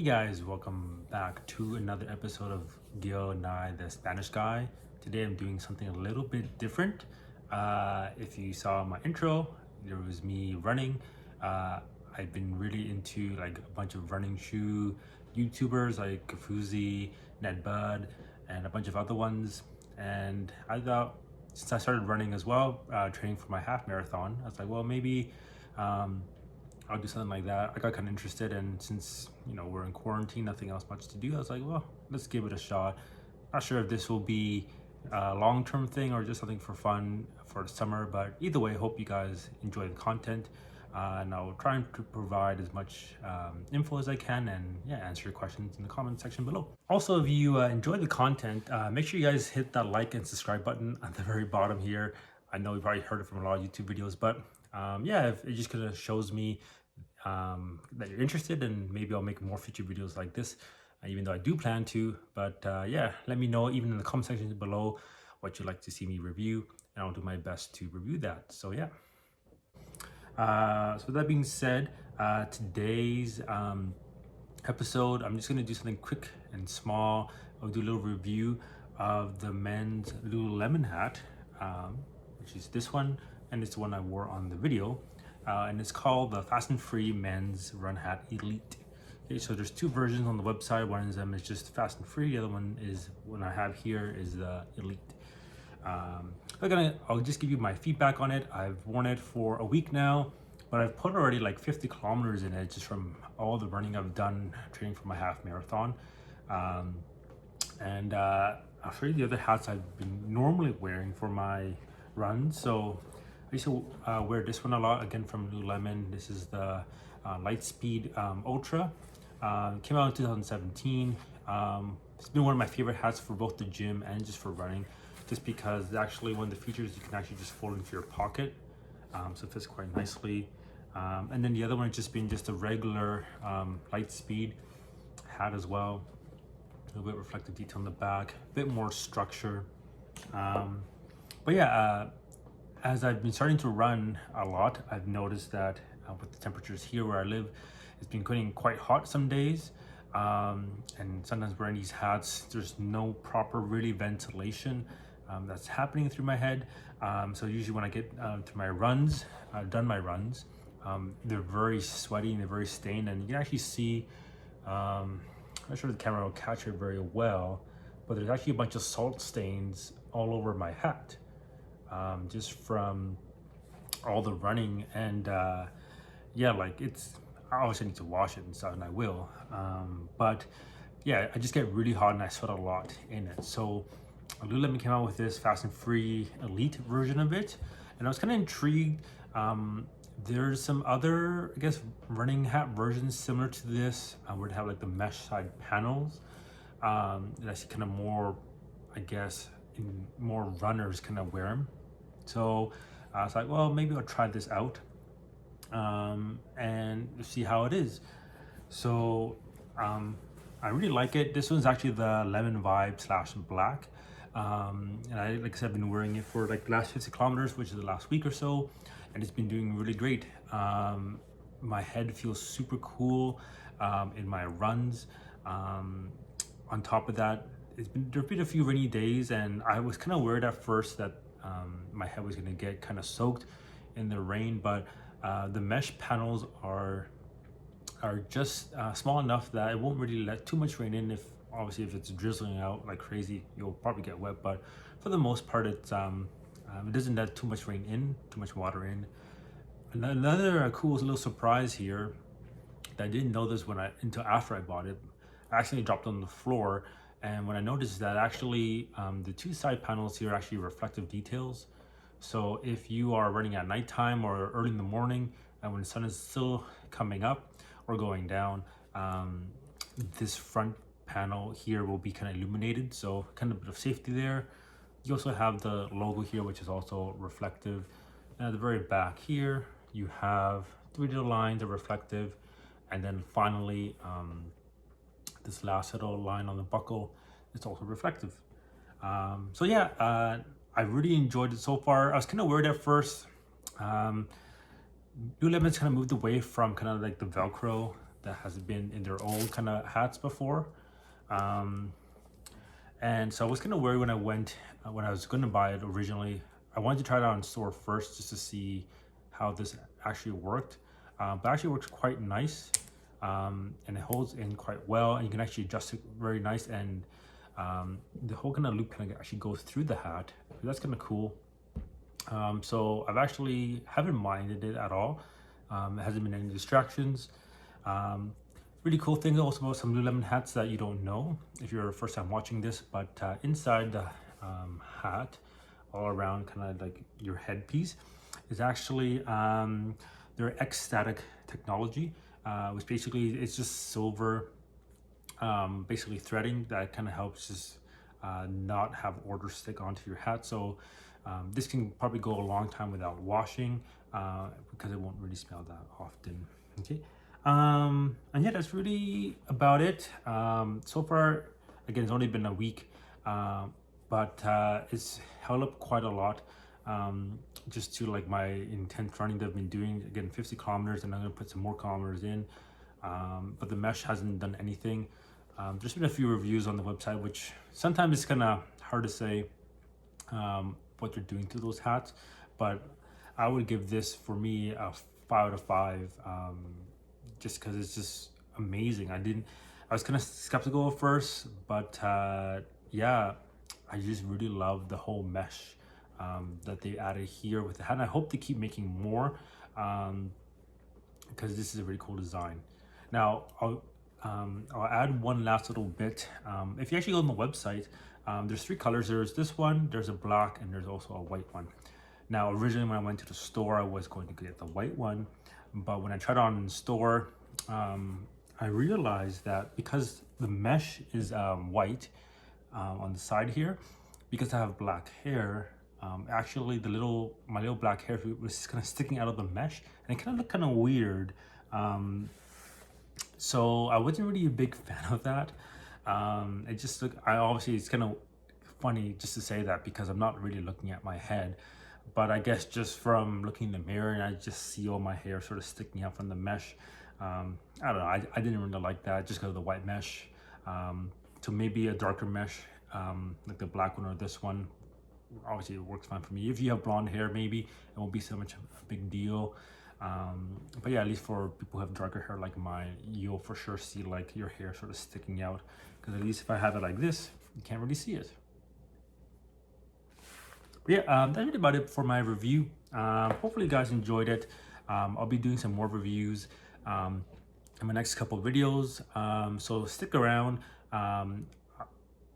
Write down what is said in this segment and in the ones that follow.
Hey guys, welcome back to another episode of Gil and I, the Spanish guy. Today I'm doing something a little bit different. If you saw my intro, there was me running. I've been really into like a bunch of running shoe YouTubers like Kafuzi, Nedbud, and a bunch of other ones. And I thought since I started running as well, training for my half marathon, I was like, well, maybe I'll do something like that. I got kind of interested, and since we're in quarantine, nothing else much to do, I was like, well, let's give it a shot. Not sure if this will be a long-term thing or just something for fun for the summer, but either way, hope you guys enjoy the content. And I'll try to provide as much info as I can, and yeah, answer your questions in the comment section below. Also, if you enjoy the content, make sure you guys hit that like and subscribe button at the very bottom here. I know you've already heard it from a lot of YouTube videos, but yeah, if it just kind of shows me that you're interested, and maybe I'll make more future videos like this, even though I do plan to. But yeah, let me know even in the comment section below what you'd like to see me review, and I'll do my best to review that. So yeah, so that being said, today's episode, I'm just going to do something quick and small. I'll do a little review of the men's Lululemon hat, which is this one, and it's the one I wore on the video. And it's called the Fast and Free Men's Run Hat Elite. Okay, so there's two versions on the website. One of them is just Fast and Free. The other one is one I have here is the Elite. I'll just give you my feedback on it. I've worn it for a week now, but I've put already like 50 kilometers in it just from all the running I've done training for my half marathon. I'll show you the other hats I've been normally wearing for my runs. So I used to wear this one a lot, again from Lululemon. This is the Lightspeed Ultra. Came out in 2017. It's been one of my favorite hats for both the gym and just for running, just because actually one of the features you can actually just fold into your pocket, so it fits quite nicely. And then the other one has just been just a regular Lightspeed hat as well. A little bit reflective detail on the back, a bit more structure. But yeah, as I've been starting to run a lot, I've noticed that with the temperatures here where I live, it's been getting quite hot some days. And sometimes wearing these hats, there's no proper really ventilation that's happening through my head. So usually when I get to my runs, done my runs, they're very sweaty and they're very stained, and you can actually see, I'm not sure the camera will catch it very well, but there's actually a bunch of salt stains all over my hat. Just from all the running, and yeah, like I obviously need to wash it and stuff, and I will, but yeah, I just get really hot and I sweat a lot in it. So Lululemon came out with this Fast and Free Elite version of it, and I was kind of intrigued. There's some other, I guess, running hat versions similar to this, where they have like the mesh side panels, and I see kind of more, I guess, more runners kind of wear them. So I was like, well, maybe I'll try this out and see how it is. So I really like it. This one's actually the lemon vibe / black, and I, like I said, I've been wearing it for like the last 50 kilometers, which is the last week or so, and it's been doing really great. My head feels super cool in my runs. On top of that, there've been a few rainy days, and I was kind of worried at first that my head was going to get kind of soaked in the rain, but the mesh panels are just small enough that it won't really let too much rain in. Obviously if it's drizzling out like crazy, you'll probably get wet, but for the most part it doesn't let too much rain in, too much water in. Another cool little surprise here that I didn't notice until after I bought it. I actually dropped on the floor, and when I noticed that actually the two side panels here are actually reflective details. So if you are running at nighttime or early in the morning, and when the sun is still coming up or going down, this front panel here will be kind of illuminated, so kind of a bit of safety there. You also have the logo here, which is also reflective. And at the very back here, you have 3 little lines that are reflective, and then finally this last little line on the buckle is also reflective. So yeah, I really enjoyed it so far. I was kind of worried at first. Lululemon's kind of moved away from kind of like the Velcro that has been in their own kind of hats before. And so I was kind of worried when when I was going to buy it originally. I wanted to try it out in store first just to see how this actually worked. But actually works quite nice, and it holds in quite well, and you can actually adjust it very nice, and the whole kind of loop kind of actually goes through the hat. That's kind of cool. So I've actually haven't minded it at all. It hasn't been any distractions. Really cool thing also about some Lululemon hats that you don't know if you're first time watching this, but inside the hat, all around kind of like your headpiece, is actually their X-static technology, which basically it's just silver, basically threading that kind of helps just not have orders stick onto your hat. So this can probably go a long time without washing because it won't really smell that often. Okay. And yeah, that's really about it. So far, again, it's only been a week, but it's held up quite a lot, just to like my intense running that I've been doing. Again, 50 kilometers, and I'm gonna put some more kilometers in, but the mesh hasn't done anything. There's been a few reviews on the website, which sometimes it's kind of hard to say what they're doing to those hats, but I would give this, for me, a 5 out of 5, just because it's just amazing. I was kind of skeptical at first, but yeah, I just really love the whole mesh that they added here with the hat, and I hope they keep making more, because this is a really cool design. Now I'll add one last little bit. If you actually go on the website, there's 3 colors. There's this one, there's a black, and there's also a white one. Now, originally when I went to the store, I was going to get the white one, but when I tried it on in store, I realized that because the mesh is white on the side here, because I have black hair, actually my little black hair was kind of sticking out of the mesh, and it kind of looked kind of weird. So I wasn't really a big fan of that. It just obviously it's kind of funny just to say that because I'm not really looking at my head, but I guess just from looking in the mirror and I just see all my hair sort of sticking out from the mesh. I don't know, I didn't really like that just because of the white mesh. So maybe a darker mesh, like the black one or this one, obviously it works fine for me. If you have blonde hair, maybe it won't be so much a big deal. But yeah, at least for people who have darker hair like mine, you'll for sure see like your hair sort of sticking out, because at least if I have it like this, you can't really see it. But yeah, that's really about it for my review. Hopefully you guys enjoyed it. I'll be doing some more reviews in my next couple of videos, so stick around.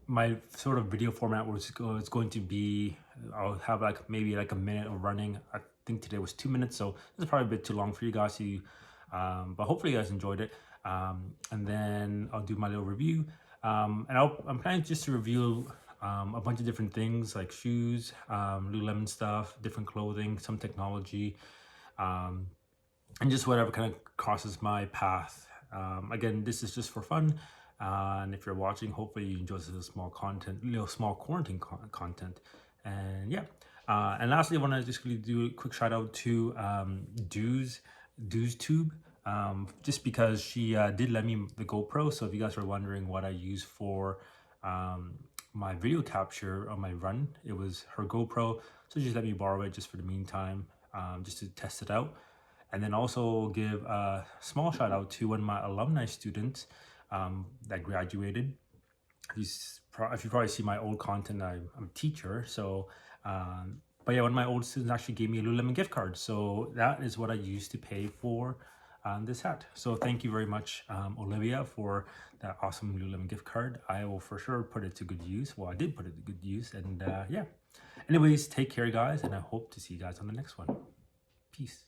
My sort of video format is going to be, I'll have like maybe like a minute of running. I think today was 2 minutes, so this is probably a bit too long for you guys to, but hopefully you guys enjoyed it. And then I'll do my little review, and I'm planning just to review a bunch of different things like shoes, Lululemon stuff, different clothing, some technology, and just whatever kind of crosses my path. Again, this is just for fun. And if you're watching, hopefully you enjoy this small quarantine content. And yeah, and lastly, I want to just really do a quick shout out to Dues Tube, just because she did lend me the GoPro. So if you guys are wondering what I use for my video capture on my run, it was her GoPro. So just let me borrow it just for the meantime, just to test it out. And then also give a small shout out to one of my alumni students that graduated. If you probably see my old content, I'm a teacher. So, but yeah, one of my old students actually gave me a Lululemon gift card. So that is what I used to pay for this hat. So thank you very much, Olivia, for that awesome Lululemon gift card. I will for sure put it to good use. Well, I did put it to good use. And yeah, anyways, take care, guys. And I hope to see you guys on the next one. Peace.